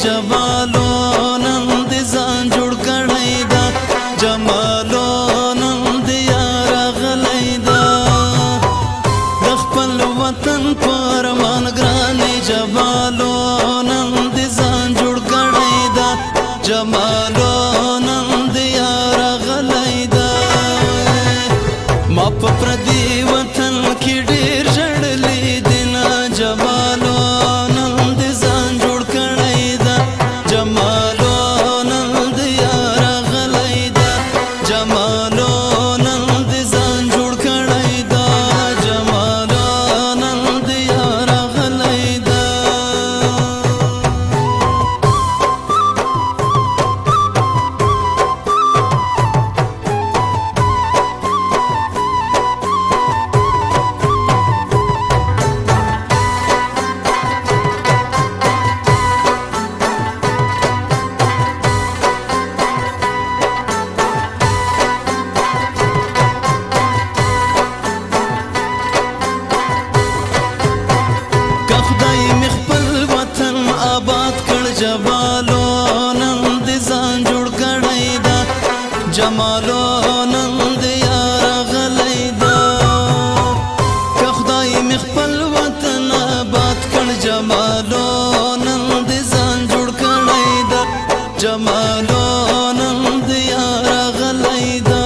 جمالو نن دې ځان جوړ کړی دا جمالو نن دې یار غلی دا د خپل وطن پر مان ګرانې جمالو نن دې ځان جوړ کړی دا جمالو نن دې یار غلی دا ما په پردي وطن کې ډېر ژړلې دي نه جمالو نن دې ځان جوړ کړی دا جمالو نن دې یار غلی دا جمالو نن دې ځان جوړ کړی دا جمالو نن دې یار غلی دا جمالو نن دې ځان جوړ کړی دا جمالو نن دې یار غلی دا که خدای مې خپل وطن آباد کړ جمالو نن دې ځان جوړ کړی دا جمالو نن دې یار غلی دا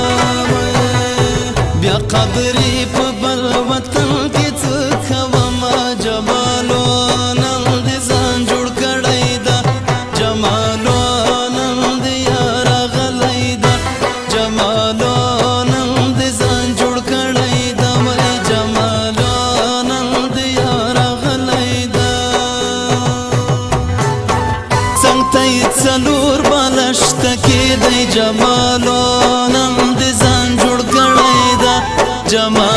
بیا قبرې په بل وطن کې څه کوم جمالو نن دې ځان جوړ کړی دا جمالو نن دې یار غلی دا جمالو نن دې ځان جوړ کړی دا وای جمالو نن دې یار غلی دا څنګ ته یې څلور بالښت کېدی جمالو نن دې ځان جوړ کړی دا جمالو